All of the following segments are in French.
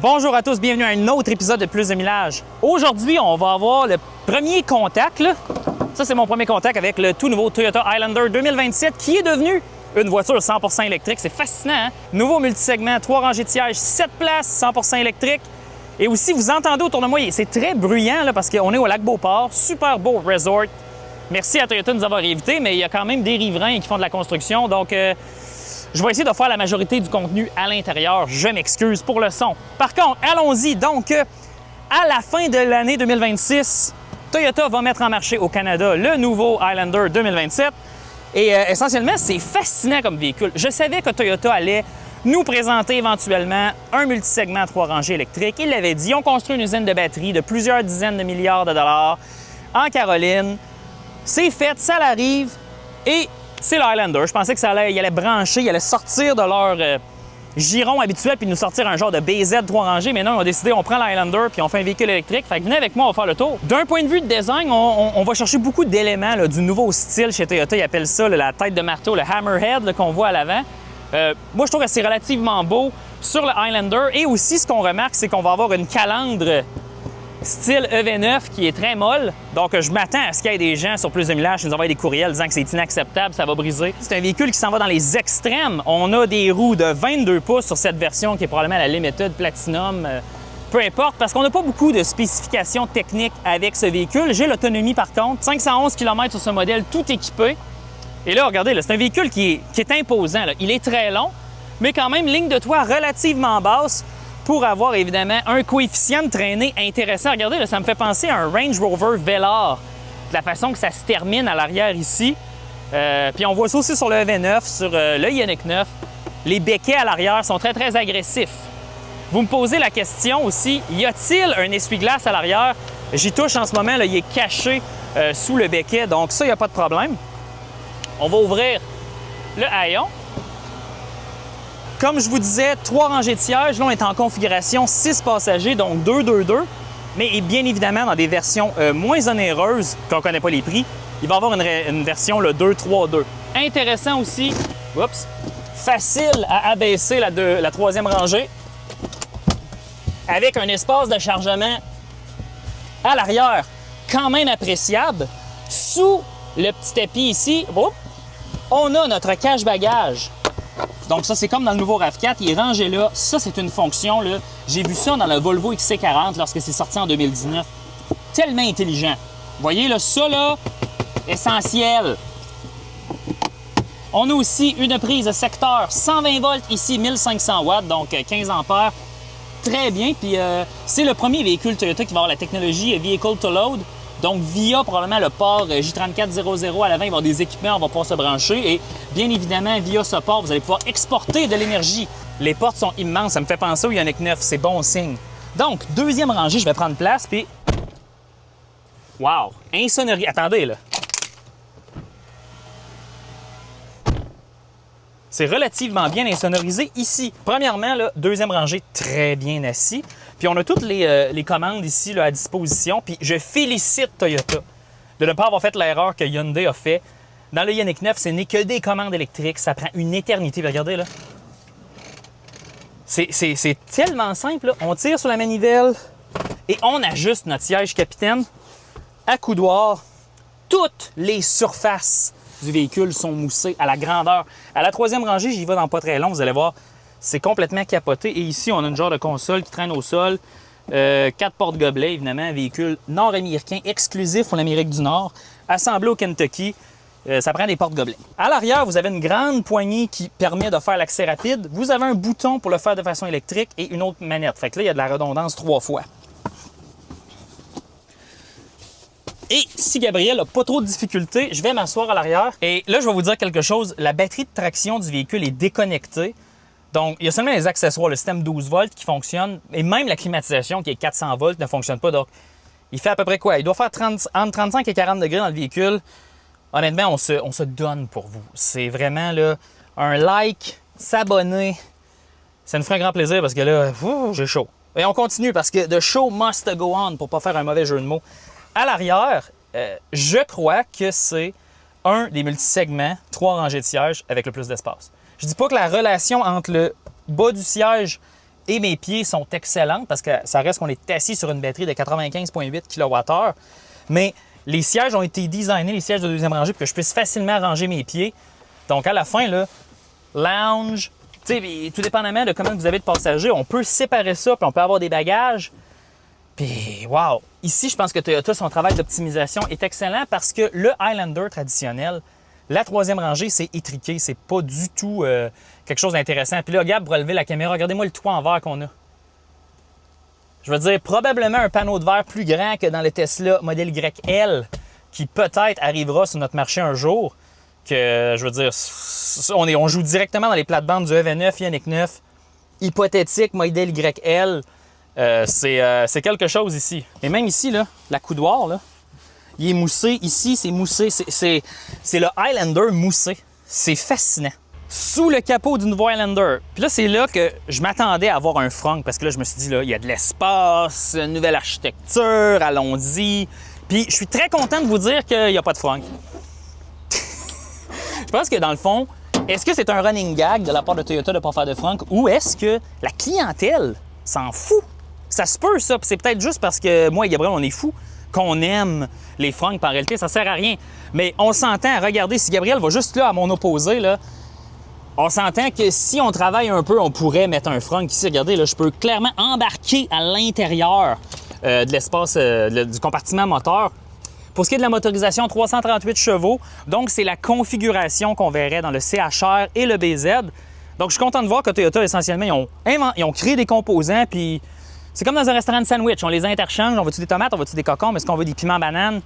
Bonjour à tous, bienvenue à un autre épisode de Plus de Millage. Aujourd'hui, on va avoir le premier contact. Là. Ça, c'est mon premier contact avec le tout nouveau Toyota Highlander 2027 qui est devenu une voiture 100% électrique. C'est fascinant, hein? Nouveau multisegment, 3 rangées de sièges, 7 places, 100% électrique. Et aussi, vous entendez autour de moi, c'est très bruyant là, parce qu'on est au lac Beauport, super beau resort. Merci à Toyota de nous avoir invités, mais il y a quand même des riverains qui font de la construction, donc je vais essayer de faire la majorité du contenu à l'intérieur. Je m'excuse pour le son. Par contre, allons-y. Donc, à la fin de l'année 2026, Toyota va mettre en marché au Canada le nouveau Highlander 2027. Et essentiellement, c'est fascinant comme véhicule. Je savais que Toyota allait nous présenter éventuellement un multisegment à 3 rangées électriques. Ils l'avaient dit. Ils ont construit une usine de batterie de plusieurs dizaines de milliards de dollars en Caroline. C'est fait, ça l'arrive. Et c'est le Highlander. Je pensais que il allait brancher, il allait sortir de leur giron habituel puis nous sortir un genre de BZ 3 rangées. Mais non, on a décidé, on prend le Highlander puis on fait un véhicule électrique. Fait que venez avec moi, on va faire le tour. D'un point de vue de design, on va chercher beaucoup d'éléments du nouveau style chez Toyota. Ils appellent ça la tête de marteau, le hammerhead qu'on voit à l'avant. Moi, je trouve que c'est relativement beau sur le Highlander. Et aussi, ce qu'on remarque, c'est qu'on va avoir une calandre style EV9 qui est très molle. Donc, je m'attends à ce qu'il y ait des gens sur Plus de Millage qui nous envoient des courriels disant que c'est inacceptable, ça va briser. C'est un véhicule qui s'en va dans les extrêmes. On a des roues de 22 pouces sur cette version qui est probablement la Limited Platinum. Peu importe, parce qu'on n'a pas beaucoup de spécifications techniques avec ce véhicule. J'ai l'autonomie par contre. 511 km sur ce modèle, tout équipé. Et là, regardez, là, c'est un véhicule qui est imposant. Là. Il est très long, mais quand même ligne de toit relativement basse pour avoir évidemment un coefficient de traînée intéressant. Regardez, là, ça me fait penser à un Range Rover Velar, de la façon que ça se termine à l'arrière ici. Puis on voit ça aussi sur le EV9, sur le Ioniq 9. Les béquets à l'arrière sont très, très agressifs. Vous me posez la question aussi, y a-t-il un essuie-glace à l'arrière? J'y touche en ce moment, là, il est caché sous le béquet, donc ça, il n'y a pas de problème. On va ouvrir le haillon. Comme je vous disais, 3 rangées de sièges. Là, on est en configuration 6 passagers, donc 2-2-2. Mais bien évidemment, dans des versions moins onéreuses, qu'on ne connaît pas les prix, il va y avoir une version le 2-3-2. Intéressant aussi, oups, facile à abaisser la troisième rangée avec un espace de chargement à l'arrière quand même appréciable. Sous le petit tapis ici, on a notre cache-bagages. Donc ça, c'est comme dans le nouveau RAV4, il est rangé là. Ça, c'est une fonction, là. J'ai vu ça dans le Volvo XC40 lorsque c'est sorti en 2019. Tellement intelligent. Vous voyez, là, ça, là, essentiel. On a aussi une prise de secteur 120 volts ici, 1500 watts, donc 15 ampères. Très bien. Puis c'est le premier véhicule Toyota qui va avoir la technologie Vehicle to Load. Donc, via probablement le port J3400 à l'avant, il va y avoir des équipements, on va pouvoir se brancher. Et bien évidemment, via ce port, vous allez pouvoir exporter de l'énergie. Les portes sont immenses, ça me fait penser au Ioniq 9, c'est bon signe. Donc, deuxième rangée, je vais prendre place, puis... Wow! Insonorie. Attendez, là. C'est relativement bien insonorisé ici. Premièrement, là, deuxième rangée, très bien assis. Puis on a toutes les commandes ici là, à disposition. Puis je félicite Toyota de ne pas avoir fait l'erreur que Hyundai a fait. Dans le Ioniq 9, ce n'est que des commandes électriques. Ça prend une éternité. Puis regardez là. C'est tellement simple. Là. On tire sur la manivelle et on ajuste notre siège capitaine à coudoir. Toutes les surfaces du véhicule sont moussées à la grandeur. À la troisième rangée, j'y vais dans pas très long. Vous allez voir. C'est complètement capoté. Et ici, on a une genre de console qui traîne au sol. 4 porte-gobelets, évidemment. Un véhicule nord-américain exclusif pour l'Amérique du Nord. Assemblé au Kentucky. Ça prend des porte-gobelets. À l'arrière, vous avez une grande poignée qui permet de faire l'accès rapide. Vous avez un bouton pour le faire de façon électrique et une autre manette. Fait que là, il y a de la redondance 3 fois. Et si Gabriel n'a pas trop de difficultés, je vais m'asseoir à l'arrière. Et là, je vais vous dire quelque chose. La batterie de traction du véhicule est déconnectée. Donc, il y a seulement les accessoires, le système 12 volts qui fonctionne, et même la climatisation qui est 400 volts ne fonctionne pas. Donc, il fait à peu près quoi? Il doit faire entre 35 et 40 degrés dans le véhicule. Honnêtement, on se donne pour vous. C'est vraiment là, un like, s'abonner. Ça nous ferait un grand plaisir parce que là, j'ai chaud. Et on continue parce que the show must go on pour ne pas faire un mauvais jeu de mots. À l'arrière, je crois que c'est un des multisegments, 3 rangées de sièges avec le plus d'espace. Je dis pas que la relation entre le bas du siège et mes pieds sont excellents parce que ça reste qu'on est assis sur une batterie de 95,8 kWh. Mais les sièges ont été designés, les sièges de deuxième rangée, pour que je puisse facilement ranger mes pieds. Donc, à la fin, là, lounge, tout dépendamment de comment vous avez de passagers, on peut séparer ça, puis on peut avoir des bagages. Puis, wow! Ici, je pense que Toyota, son travail d'optimisation est excellent parce que le Highlander traditionnel, la troisième rangée, c'est étriqué. C'est pas du tout quelque chose d'intéressant. Puis là, Gab, pour relever la caméra, regardez-moi le toit en verre qu'on a. Je veux dire, probablement un panneau de verre plus grand que dans le Tesla modèle YL, qui peut-être arrivera sur notre marché un jour. Que, je veux dire, on joue directement dans les plates-bandes du EV9, Ioniq 9, hypothétique modèle YL. C'est quelque chose ici. Et même ici, là, la coudoir, là, il est moussé. Ici, c'est moussé. C'est le Highlander moussé. C'est fascinant. Sous le capot du nouveau Highlander. Puis là, c'est là que je m'attendais à avoir un frunk parce que là, je me suis dit, là, il y a de l'espace, nouvelle architecture, allons-y. Puis je suis très content de vous dire qu'il n'y a pas de frunk. Je pense que dans le fond, est-ce que c'est un running gag de la part de Toyota de ne pas faire de frunk ou est-ce que la clientèle s'en fout? Ça se peut, ça. Puis c'est peut-être juste parce que moi et Gabriel, on est fous qu'on aime les frunks. En réalité, ça sert à rien. Mais on s'entend, regardez, si Gabriel va juste là à mon opposé, là, on s'entend que si on travaille un peu, on pourrait mettre un frunk ici. Regardez, là, je peux clairement embarquer à l'intérieur de l'espace du compartiment moteur. Pour ce qui est de la motorisation, 338 chevaux. Donc, c'est la configuration qu'on verrait dans le CHR et le BZ. Donc, je suis content de voir que Toyota, essentiellement, ils ont créé des composants, puis c'est comme dans un restaurant de sandwich. On les interchange. On veut-tu des tomates, on veut-tu des concombres, est-ce qu'on veut des piments bananes?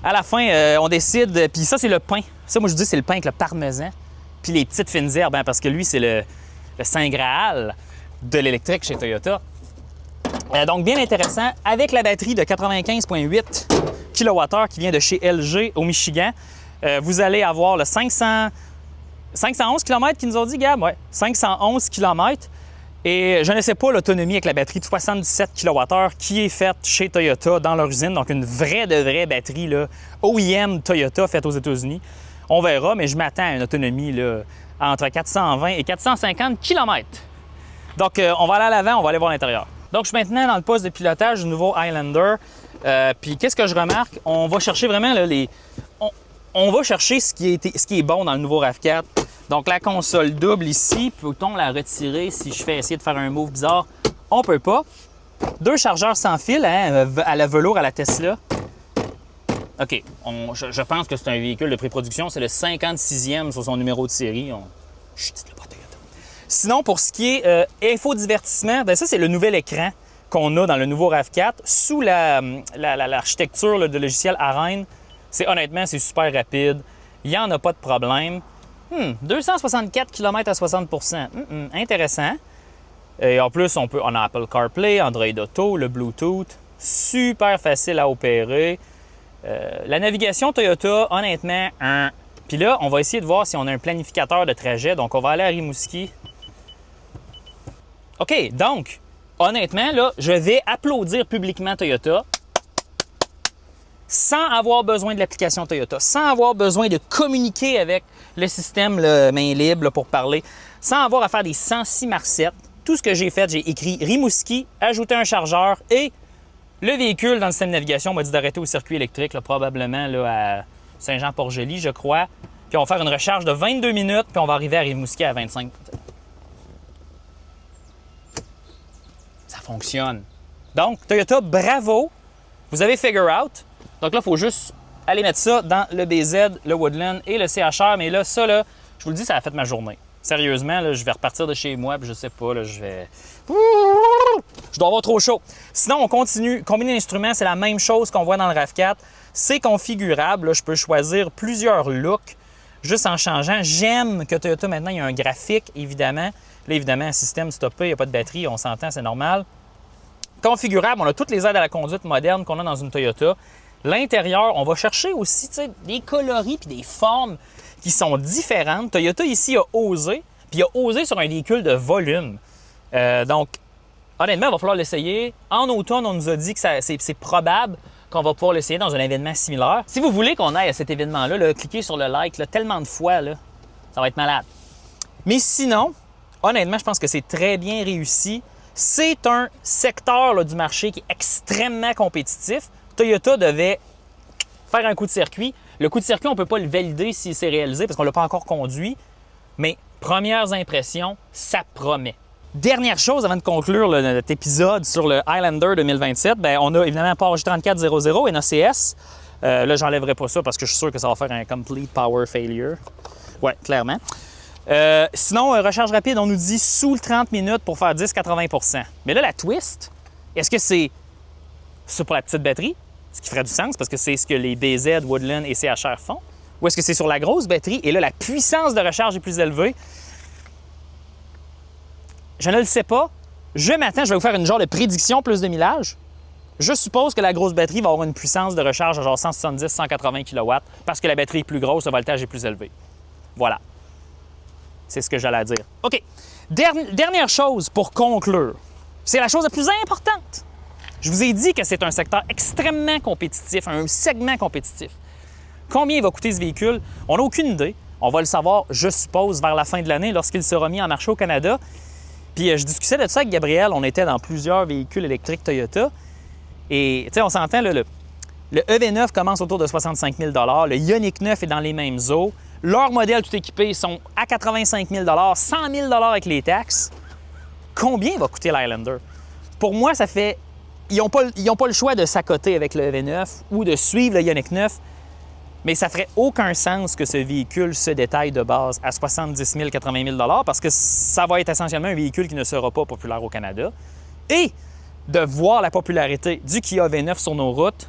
À la fin, on décide. Puis ça, c'est le pain. Ça, moi, je dis, c'est le pain avec le parmesan. Puis les petites fines herbes, hein, parce que lui, c'est le Saint Graal de l'électrique chez Toyota. Donc, bien intéressant. Avec la batterie de 95,8 kWh qui vient de chez LG au Michigan, vous allez avoir le 511 km qu'ils nous ont dit, Gab? Ouais, 511 km. Et je ne sais pas l'autonomie avec la batterie de 77 kWh qui est faite chez Toyota dans leur usine. Donc, une vraie batterie là, OEM Toyota faite aux États-Unis. On verra, mais je m'attends à une autonomie là, entre 420 et 450 km. Donc, on va aller à l'avant, on va aller voir l'intérieur. Donc, je suis maintenant dans le poste de pilotage du nouveau Highlander. Puis, qu'est-ce que je remarque? On va chercher vraiment là, on va chercher ce qui est bon dans le nouveau RAV4. Donc, la console double ici, peut-on la retirer si je fais essayer de faire un move bizarre? On peut pas. 2 chargeurs sans fil hein, à la velours à la Tesla. OK, je pense que c'est un véhicule de pré-production. C'est le 56e sur son numéro de série. Chut, dites-le pas, Toyota. Sinon, pour ce qui est infodivertissement, bien ça, c'est le nouvel écran qu'on a dans le nouveau RAV4 sous l'architecture de logiciel Arène. Honnêtement, c'est super rapide. Il n'y en a pas de problème. 264 km à 60 %. Intéressant. Et en plus, on a Apple CarPlay, Android Auto, le Bluetooth. Super facile à opérer. La navigation Toyota, honnêtement, Puis là, on va essayer de voir si on a un planificateur de trajet. Donc, on va aller à Rimouski. OK, donc, honnêtement, là, je vais applaudir publiquement Toyota sans avoir besoin de l'application Toyota, sans avoir besoin de communiquer avec le système main libre pour parler, sans avoir à faire des 106 marsettes. Tout ce que j'ai fait, j'ai écrit Rimouski, ajouter un chargeur et le véhicule dans le système de navigation m'a dit d'arrêter au circuit électrique, là, probablement là, à Saint-Jean-Port-Joli, je crois. Puis on va faire une recharge de 22 minutes, puis on va arriver à Rimouski à 25. Ça fonctionne. Donc, Toyota, bravo! Vous avez figure out. Donc là, il faut juste aller mettre ça dans le BZ, le Woodland et le CHR. Mais là, ça, là, je vous le dis, ça a fait ma journée. Sérieusement, là, je vais repartir de chez moi, puis je sais pas, là, je dois avoir trop chaud. Sinon, on continue. Combiner l'instrument, c'est la même chose qu'on voit dans le RAV4. C'est configurable. Là, je peux choisir plusieurs looks juste en changeant. J'aime que Toyota, maintenant, il y a un graphique, évidemment. Là, évidemment, un système stoppé, il n'y a pas de batterie, on s'entend, c'est normal. Configurable, on a toutes les aides à la conduite modernes qu'on a dans une Toyota. L'intérieur, on va chercher aussi des coloris et des formes qui sont différentes. Toyota, ici, a osé, puis a osé sur un véhicule de volume. Donc, honnêtement, il va falloir l'essayer. En automne, on nous a dit que c'est probable qu'on va pouvoir l'essayer dans un événement similaire. Si vous voulez qu'on aille à cet événement-là, là, cliquez sur le like là, tellement de fois, là, ça va être malade. Mais sinon, honnêtement, je pense que c'est très bien réussi. C'est un secteur là, du marché qui est extrêmement compétitif. Toyota devait faire un coup de circuit. Le coup de circuit, on ne peut pas le valider s'il s'est réalisé parce qu'on ne l'a pas encore conduit. Mais premières impressions, ça promet. Dernière chose avant de conclure notre épisode sur le Highlander 2027, bien, on a évidemment Porsche 3400 NACS. Là, j'enlèverai pas ça parce que je suis sûr que ça va faire un complete power failure. Ouais, clairement. Sinon, recharge rapide, on nous dit sous le 30 minutes pour faire 10-80 %. Mais là, la twist, est-ce que c'est ça pour la petite batterie? Ce qui ferait du sens parce que c'est ce que les BZ, Woodland et CHR font. Ou est-ce que c'est sur la grosse batterie et là, la puissance de recharge est plus élevée? Je ne le sais pas. Je m'attends, je vais vous faire une genre de prédiction plus de millage. Je suppose que la grosse batterie va avoir une puissance de recharge de genre 170-180 kW parce que la batterie est plus grosse, le voltage est plus élevé. Voilà. C'est ce que j'allais dire. OK. Dernière chose pour conclure. C'est la chose la plus importante. Je vous ai dit que c'est un secteur extrêmement compétitif, un segment compétitif. Combien il va coûter ce véhicule? On n'a aucune idée. On va le savoir, je suppose, vers la fin de l'année lorsqu'il sera mis en marché au Canada. Puis je discutais de ça avec Gabriel. On était dans plusieurs véhicules électriques Toyota. Et tu sais, on s'entend, là, le EV9 commence autour de 65 000 $. Le Ioniq 9 est dans les mêmes eaux. Leurs modèles tout équipés sont à 85 000 $, 100 000 $ avec les taxes. Combien va coûter l'Highlander? Pour moi, ça fait... Ils n'ont pas le choix de s'accoter avec le EV9 ou de suivre le Ioniq 9. Mais ça ferait aucun sens que ce véhicule se détaille de base à 70 000 80 000 $ parce que ça va être essentiellement un véhicule qui ne sera pas populaire au Canada. Et de voir la popularité du Kia V9 sur nos routes,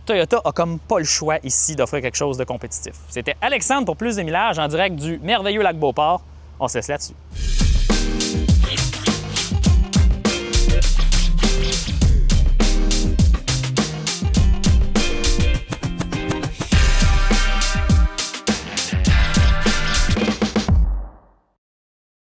Toyota a comme pas le choix ici d'offrir quelque chose de compétitif. C'était Alexandre pour Plus de Millage en direct du merveilleux lac Beauport. On se laisse là-dessus.